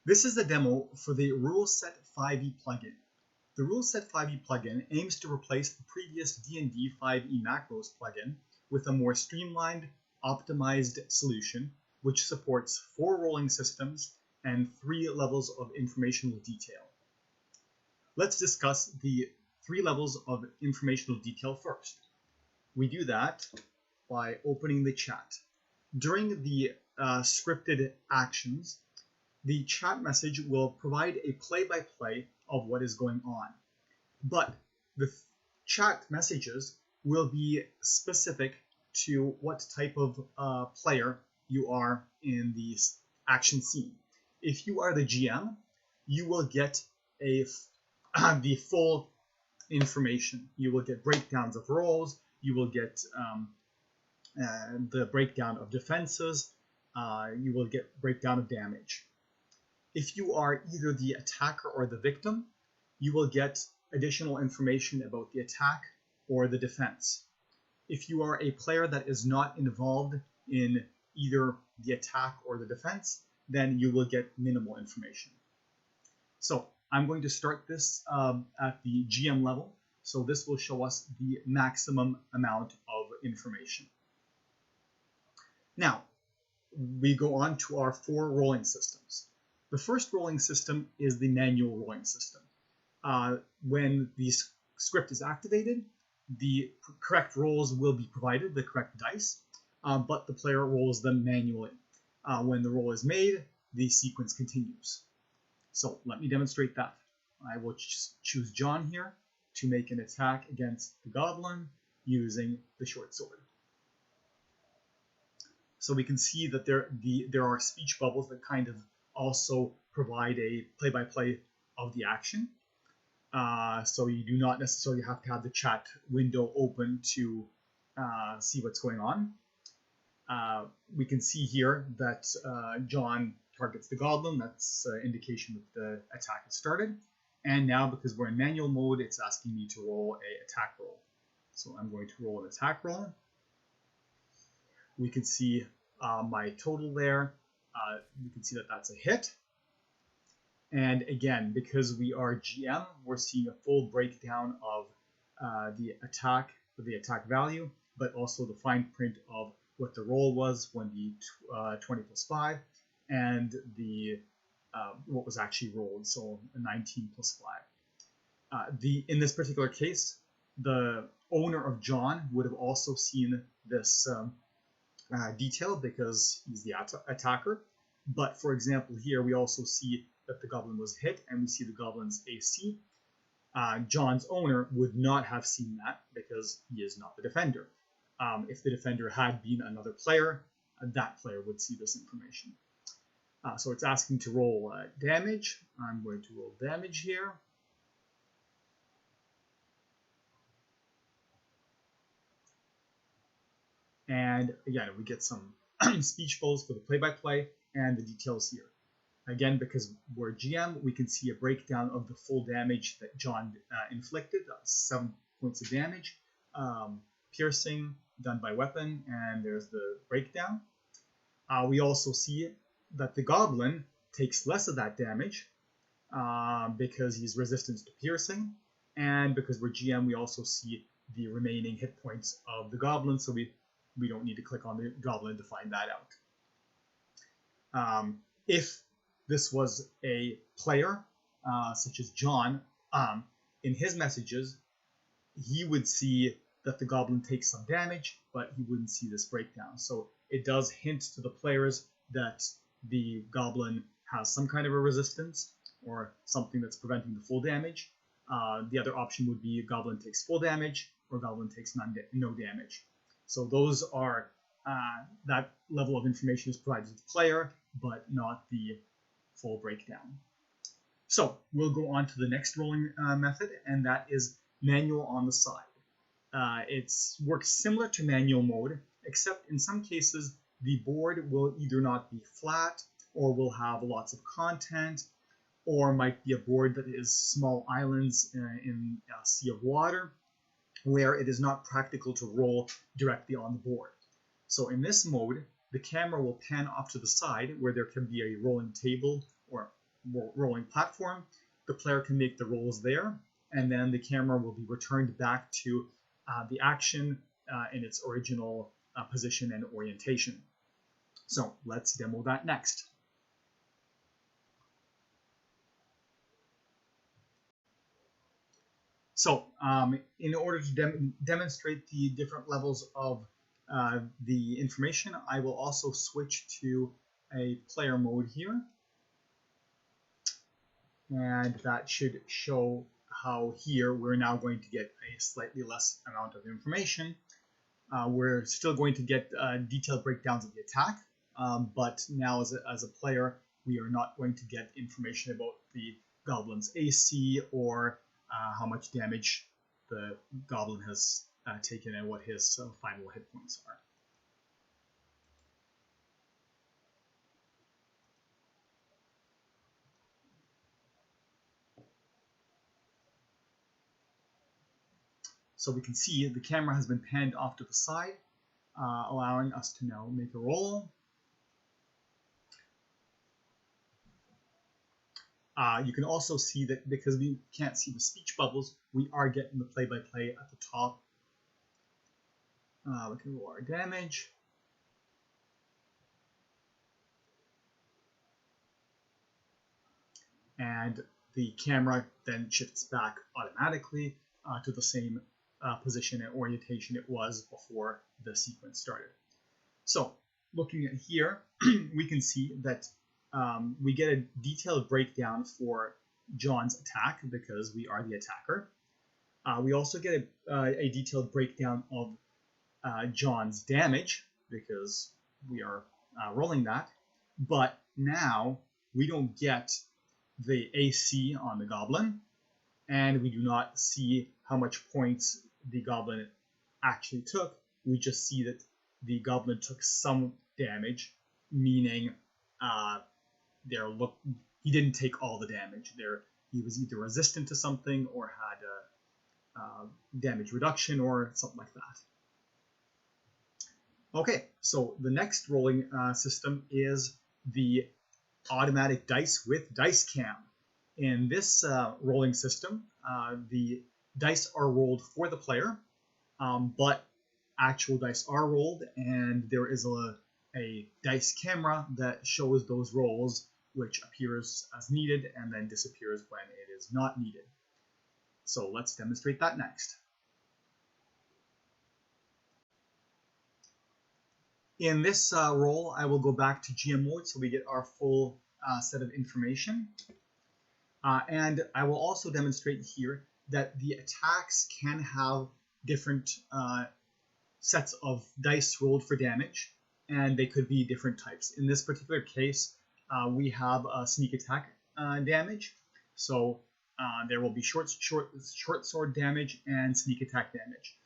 This is the demo for the Ruleset 5e plugin. The Ruleset 5e plugin aims to replace the previous D&D 5e macros plugin with a more streamlined, optimized solution which supports 4 rolling systems and 3 levels of informational detail. Let's discuss the 3 levels of informational detail first. We do that by opening the chat. During the scripted actions, the chat message will provide a play-by-play of what is going on. But the chat messages will be specific to what type of player you are in the action scene. If you are the GM, you will get the full information. You will get breakdowns of roles, you will get the breakdown of defenses, you will get breakdown of damage. If you are either the attacker or the victim, you will get additional information about the attack or the defense. If you are a player that is not involved in either the attack or the defense, then you will get minimal information. So I'm going to start this at the GM level. So this will show us the maximum amount of information. Now, we go on to our 4 rolling systems. The first rolling system is the manual rolling system. When the script is activated, the correct rolls will be provided, the correct dice, but the player rolls them manually. When the roll is made, the sequence continues. So let me demonstrate that. I will choose John here to make an attack against the goblin using the short sword. So we can see that there are speech bubbles that kind of also provide a play-by-play of the action. So you do not necessarily have to have the chat window open to see what's going on. We can see here that John targets the goblin. That's an indication that the attack has started. And now, because we're in manual mode, it's asking me to roll an attack roll. So I'm going to roll an attack roll. We can see my total there. We can see that that's a hit. And again, because we are GM, we're seeing a full breakdown of the attack value, but also the fine print of what the roll was when the 20 plus 5 and the what was actually rolled, so a 19 plus 5. In this particular case, the owner of John would have also seen this detail because he's the attacker. But for example, here we also see that the goblin was hit and we see the goblin's AC. John's owner would not have seen that because he is not the defender. If the defender had been another player, that player would see this information. So it's asking to roll damage. I'm going to roll damage here. And again, we get some speech bubbles for the play-by-play and the details here. Again, because we're GM, we can see a breakdown of the full damage that John inflicted. 7 points of damage, piercing done by weapon, and there's the breakdown. We also see that the goblin takes less of that damage because he's resistant to piercing, and because we're GM, we also see the remaining hit points of the goblin, so we don't need to click on the goblin to find that out. If this was a player, such as John, in his messages, he would see that the goblin takes some damage, but he wouldn't see this breakdown. So it does hint to the players that the goblin has some kind of a resistance or something that's preventing the full damage. The other option would be goblin takes full damage or goblin takes no damage. So those are, that level of information is provided to the player, but not the full breakdown. So we'll go on to the next rolling method, and that is manual on the side. It works similar to manual mode, except in some cases the board will either not be flat or will have lots of content, or might be a board that is small islands in a sea of water where it is not practical to roll directly on the board. So in this mode, the camera will pan off to the side where there can be a rolling table or rolling platform. The player can make the rolls there, and then the camera will be returned back to the action in its original position and orientation. So let's demo that next. So in order to demonstrate the different levels of the information, I will also switch to a player mode here. And that should show how here we're now going to get a slightly less amount of information. We're still going to get detailed breakdowns of the attack, but now as a player, we are not going to get information about the goblin's AC or how much damage the goblin has taken and what his final hit points are. So we can see the camera has been panned off to the side, allowing us to now make a roll. You can also see that because we can't see the speech bubbles, we are getting the play-by-play at the top. We can roll our damage. And the camera then shifts back automatically to the same position and orientation it was before the sequence started. So looking at here, we can see that we get a detailed breakdown for John's attack because we are the attacker. We also get a detailed breakdown of John's damage because we are rolling that. But now we don't get the AC on the goblin, and we do not see how much points the goblin actually took. We just see that the goblin took some damage, meaning he didn't take all the damage. He was either resistant to something or had a damage reduction or something like that. Okay, so the next rolling system is the automatic dice with dice cam. In this rolling system, the dice are rolled for the player, but actual dice are rolled, and there is a dice camera that shows those rolls, which appears as needed and then disappears when it is not needed. So let's demonstrate that next. In this roll, I will go back to GM mode so we get our full set of information. And I will also demonstrate here that the attacks can have different sets of dice rolled for damage, and they could be different types. In this particular case, we have a sneak attack damage, so there will be short sword damage and sneak attack damage.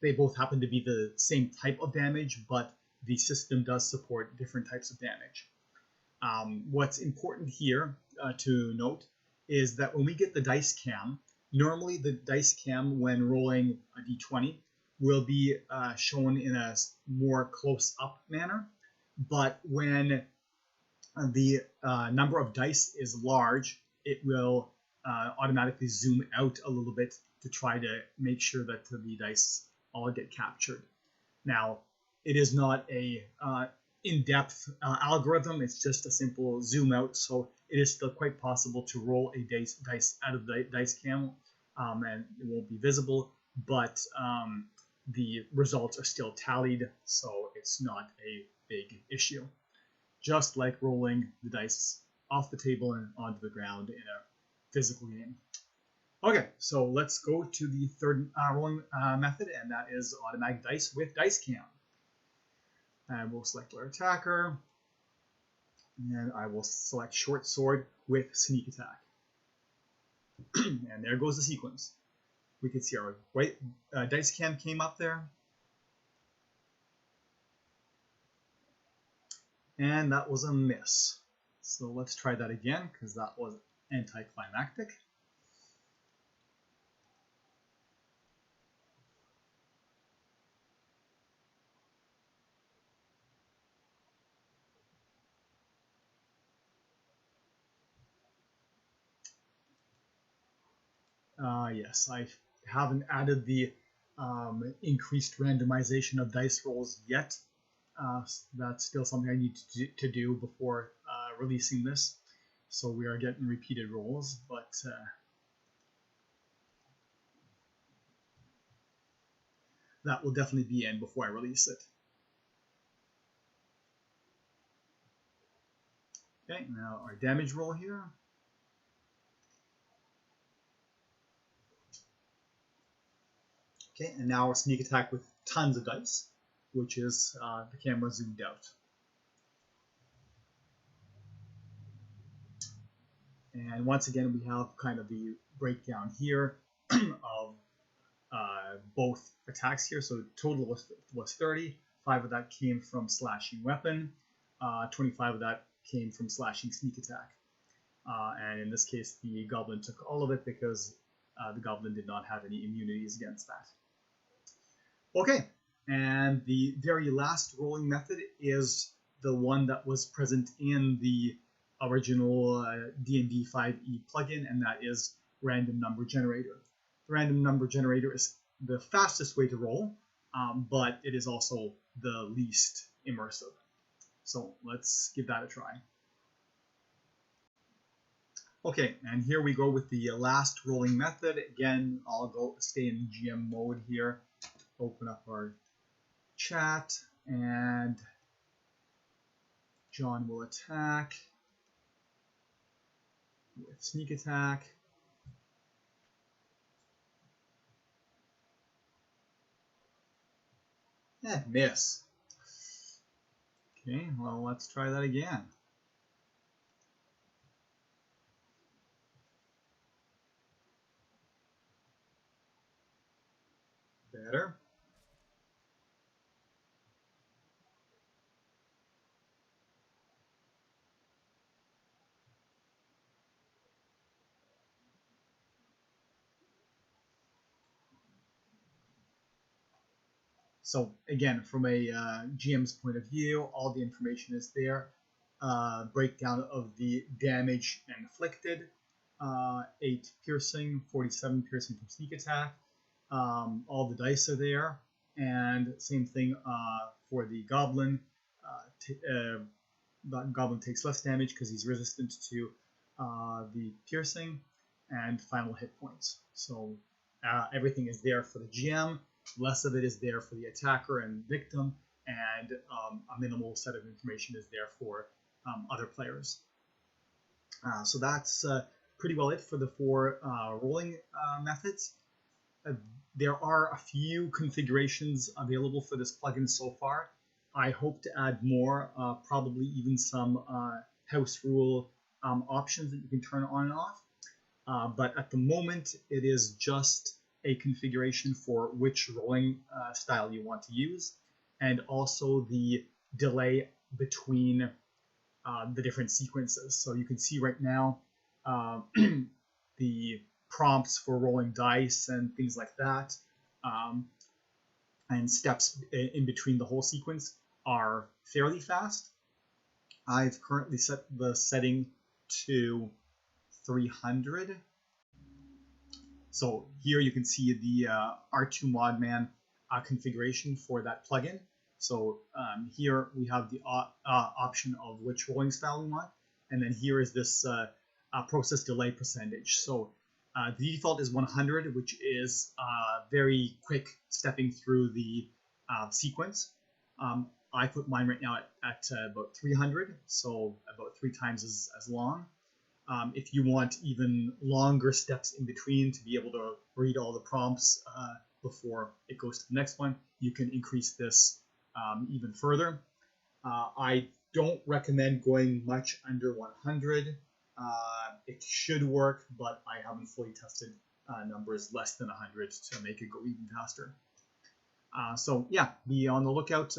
They both happen to be the same type of damage, but the system does support different types of damage. What's important here to note is that when we get the dice cam, normally the dice cam when rolling a d20 will be shown in a more close-up manner, but when the number of dice is large, it will automatically zoom out a little bit to try to make sure that the dice all get captured. Now, it is not a in-depth algorithm, it's just a simple zoom out, so it is still quite possible to roll a dice out of the dice cam and it won't be visible, but the results are still tallied, so it's not a big issue. Just like rolling the dice off the table and onto the ground in a physical game. Okay, so let's go to the third rolling method, and that is automatic dice with dice cam. And we'll select our attacker, and I will select short sword with sneak attack. And there goes the sequence. We can see our white dice cam came up there. And that was a miss. So let's try that again, because that was anticlimactic. Yes, I haven't added the increased randomization of dice rolls yet. That's still something I need to do before releasing this. So we are getting repeated rolls, but that will definitely be in before I release it. Okay, now our damage roll here. Okay, and now our sneak attack with tons of dice, which is the camera zoomed out. And once again, we have kind of the breakdown here of both attacks here. So total was 30. 5 of that came from slashing weapon. 25 of that came from slashing sneak attack. And in this case, the goblin took all of it because the goblin did not have any immunities against that. Okay, and the very last rolling method is the one that was present in the original D&D 5e plugin, and that is random number generator. The random number generator is the fastest way to roll, but it is also the least immersive. So let's give that a try. Okay, and here we go with the last rolling method. Again, I'll stay in GM mode here. Open up our chat, and John will attack with sneak attack. And miss. Okay, well, let's try that again. Better. So again, from a GM's point of view, all the information is there. Breakdown of the damage inflicted, 8 piercing, 47 piercing from sneak attack. All the dice are there, and same thing for the goblin. The goblin takes less damage because he's resistant to the piercing, and final hit points. So everything is there for the GM. Less of it is there for the attacker and victim, and a minimal set of information is there for other players. So that's pretty well it for the 4 rolling methods. There are a few configurations available for this plugin so far. I hope to add more, probably even some house rule options that you can turn on and off. But at the moment, it is just a configuration for which rolling style you want to use, and also the delay between the different sequences. So you can see right now the prompts for rolling dice and things like that, and steps in between the whole sequence are fairly fast. I've currently set the setting to 300. So here you can see the R2 Modman configuration for that plugin. So here we have the option of which rolling style we want, and then here is this process delay percentage. So the default is 100, which is very quick stepping through the sequence. I put mine right now at about 300, so about 3 times as long. If you want even longer steps in between to be able to read all the prompts before it goes to the next one, you can increase this even further. I don't recommend going much under 100. It should work, but I haven't fully tested numbers less than 100 to make it go even faster. So yeah, be on the lookout.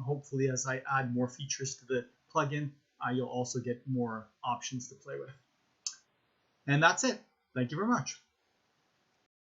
Hopefully, as I add more features to the plugin, you'll also get more options to play with. And that's it. Thank you very much.